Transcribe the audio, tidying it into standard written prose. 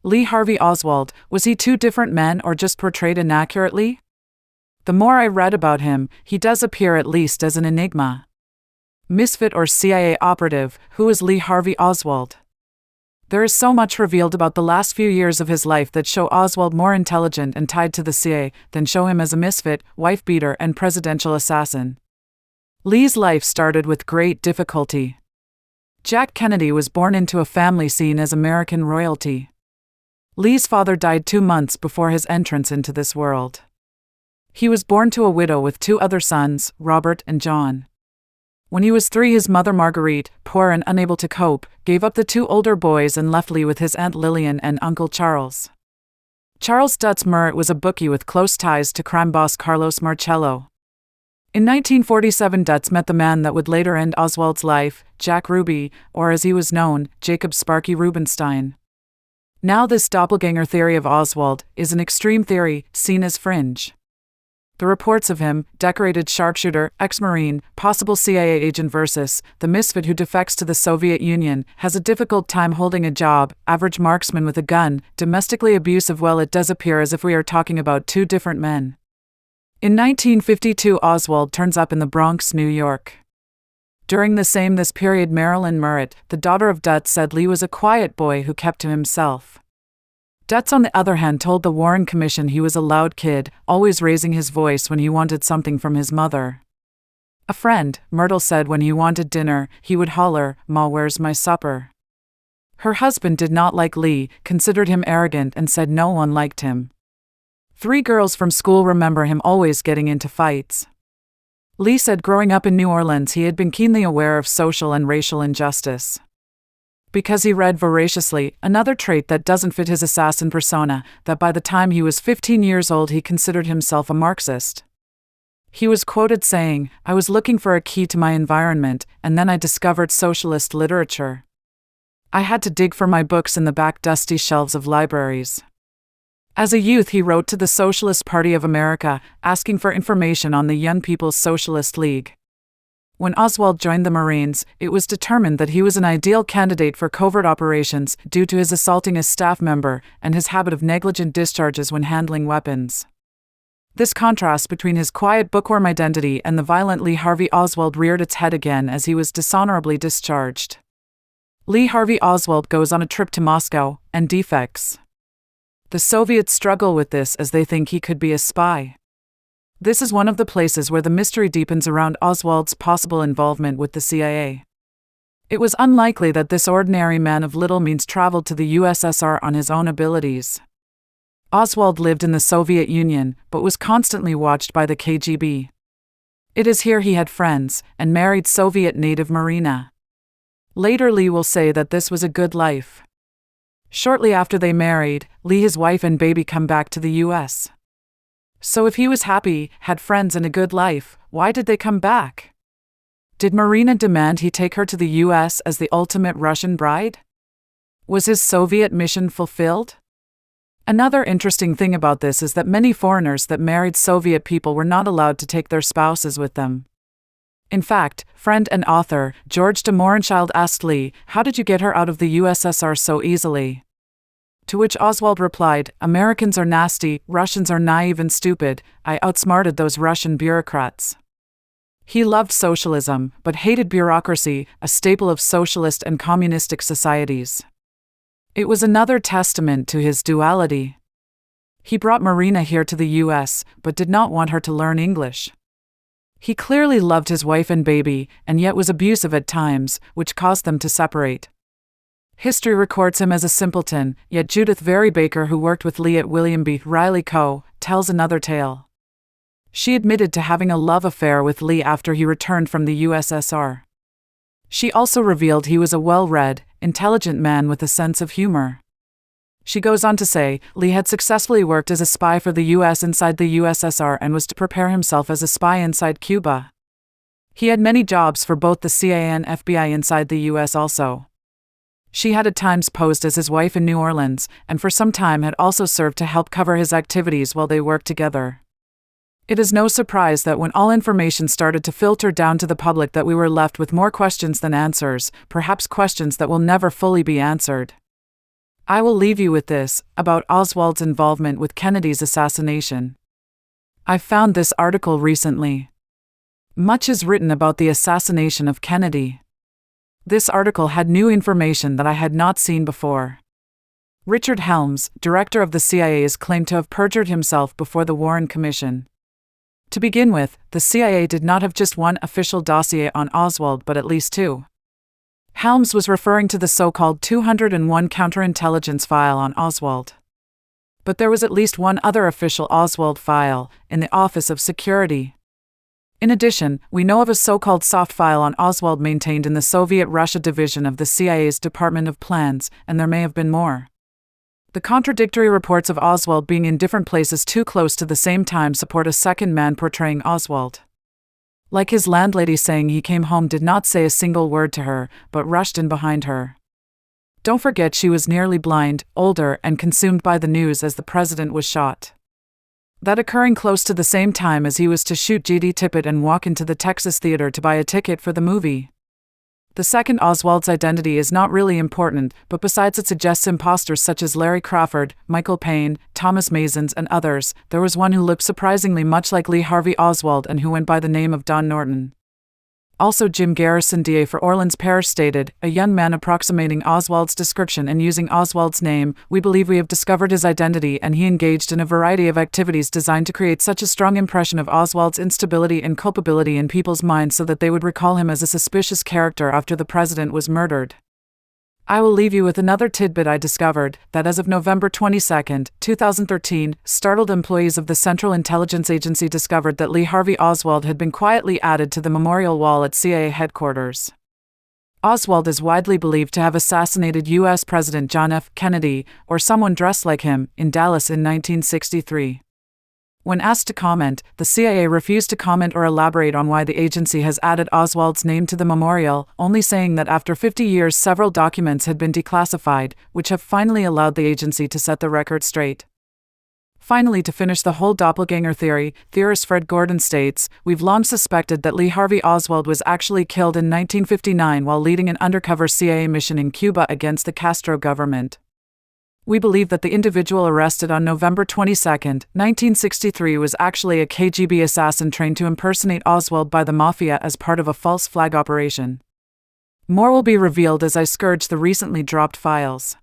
Lee Harvey Oswald, was he two different men or just portrayed inaccurately? The more I read about him, he does appear at least as an enigma. Misfit or CIA operative, who is Lee Harvey Oswald? There is so much revealed about the last few years of his life that show Oswald more intelligent and tied to the CIA than show him as a misfit, wife-beater and presidential assassin. Lee's life started with great difficulty. Jack Kennedy was born into a family seen as American royalty. Lee's father died 2 months before his entrance into this world. He was born to a widow with 2 other sons, Robert and John. When he was 3, his mother Marguerite, poor and unable to cope, gave up the 2 older boys and left Lee with his Aunt Lillian and Uncle Charles. Charles Dutz Merritt was a bookie with close ties to crime boss Carlos Marcello. In 1947, Dutz met the man that would later end Oswald's life, Jack Ruby, or as he was known, Jacob Sparky Rubenstein. Now this doppelganger theory of Oswald is an extreme theory, seen as fringe. The reports of him, decorated sharpshooter, ex-Marine, possible CIA agent versus the misfit who defects to the Soviet Union, has a difficult time holding a job, average marksman with a gun, domestically abusive. Well, it does appear as if we are talking about 2 different men. In 1952, Oswald turns up in the Bronx, New York. During this period, Marilyn Merritt, the daughter of Dutz, said Lee was a quiet boy who kept to himself. Dutz, on the other hand, told the Warren Commission he was a loud kid, always raising his voice when he wanted something from his mother. A friend, Myrtle, said when he wanted dinner, he would holler, "Ma, where's my supper?" Her husband did not like Lee, considered him arrogant, and said no one liked him. 3 girls from school remember him always getting into fights. Lee said growing up in New Orleans he had been keenly aware of social and racial injustice. Because he read voraciously, another trait that doesn't fit his assassin persona, that by the time he was 15 years old he considered himself a Marxist. He was quoted saying, "I was looking for a key to my environment, and then I discovered socialist literature. I had to dig for my books in the back dusty shelves of libraries." As a youth he wrote to the Socialist Party of America, asking for information on the Young People's Socialist League. When Oswald joined the Marines, it was determined that he was an ideal candidate for covert operations due to his assaulting a staff member and his habit of negligent discharges when handling weapons. This contrast between his quiet bookworm identity and the violent Lee Harvey Oswald reared its head again as he was dishonorably discharged. Lee Harvey Oswald goes on a trip to Moscow and defects. The Soviets struggle with this as they think he could be a spy. This is one of the places where the mystery deepens around Oswald's possible involvement with the CIA. It was unlikely that this ordinary man of little means traveled to the USSR on his own abilities. Oswald lived in the Soviet Union, but was constantly watched by the KGB. It is here he had friends, and married Soviet native Marina. Later Lee will say that this was a good life. Shortly after they married, Lee, his wife and baby come back to the US. So if he was happy, had friends and a good life, why did they come back? Did Marina demand he take her to the US as the ultimate Russian bride? Was his Soviet mission fulfilled? Another interesting thing about this is that many foreigners that married Soviet people were not allowed to take their spouses with them. In fact, friend and author George de Mohrenschildt asked Lee, "How did you get her out of the USSR so easily?" To which Oswald replied, "Americans are nasty, Russians are naive and stupid, I outsmarted those Russian bureaucrats." He loved socialism, but hated bureaucracy, a staple of socialist and communistic societies. It was another testament to his duality. He brought Marina here to the US, but did not want her to learn English. He clearly loved his wife and baby, and yet was abusive at times, which caused them to separate. History records him as a simpleton, yet Judyth Vary Baker, who worked with Lee at William B. Riley Co., tells another tale. She admitted to having a love affair with Lee after he returned from the USSR. She also revealed he was a well-read, intelligent man with a sense of humor. She goes on to say, Lee had successfully worked as a spy for the US inside the USSR and was to prepare himself as a spy inside Cuba. He had many jobs for both the CIA and FBI inside the US also. She had at times posed as his wife in New Orleans, and for some time had also served to help cover his activities while they worked together. It is no surprise that when all information started to filter down to the public that we were left with more questions than answers, perhaps questions that will never fully be answered. I will leave you with this, about Oswald's involvement with Kennedy's assassination. I found this article recently. Much is written about the assassination of Kennedy. This article had new information that I had not seen before. Richard Helms, director of the CIA, is claimed to have perjured himself before the Warren Commission. To begin with, the CIA did not have just one official dossier on Oswald but at least two. Helms was referring to the so-called 201 counterintelligence file on Oswald. But there was at least one other official Oswald file, in the Office of Security. In addition, we know of a so-called soft file on Oswald maintained in the Soviet Russia division of the CIA's Department of Plans, and there may have been more. The contradictory reports of Oswald being in different places too close to the same time support a second man portraying Oswald. Like his landlady saying he came home, did not say a single word to her, but rushed in behind her. Don't forget she was nearly blind, older, and consumed by the news as the president was shot. That occurring close to the same time as he was to shoot G.D. Tippit and walk into the Texas theater to buy a ticket for the movie. The second Oswald's identity is not really important, but besides it suggests imposters such as Larry Crawford, Michael Payne, Thomas Masons, and others, there was one who looked surprisingly much like Lee Harvey Oswald and who went by the name of Don Norton. Also, Jim Garrison, DA for Orleans Parish, stated, a young man approximating Oswald's description and using Oswald's name, we believe we have discovered his identity, and he engaged in a variety of activities designed to create such a strong impression of Oswald's instability and culpability in people's minds so that they would recall him as a suspicious character after the president was murdered. I will leave you with another tidbit I discovered, that as of November 22, 2013, startled employees of the Central Intelligence Agency discovered that Lee Harvey Oswald had been quietly added to the memorial wall at CIA headquarters. Oswald is widely believed to have assassinated U.S. President John F. Kennedy, or someone dressed like him, in Dallas in 1963. When asked to comment, the CIA refused to comment or elaborate on why the agency has added Oswald's name to the memorial, only saying that after 50 years several documents had been declassified, which have finally allowed the agency to set the record straight. Finally, to finish the whole doppelganger theory, theorist Fred Gordon states, we've long suspected that Lee Harvey Oswald was actually killed in 1959 while leading an undercover CIA mission in Cuba against the Castro government. We believe that the individual arrested on November 22, 1963 was actually a KGB assassin trained to impersonate Oswald by the Mafia as part of a false flag operation. More will be revealed as I scourge the recently dropped files.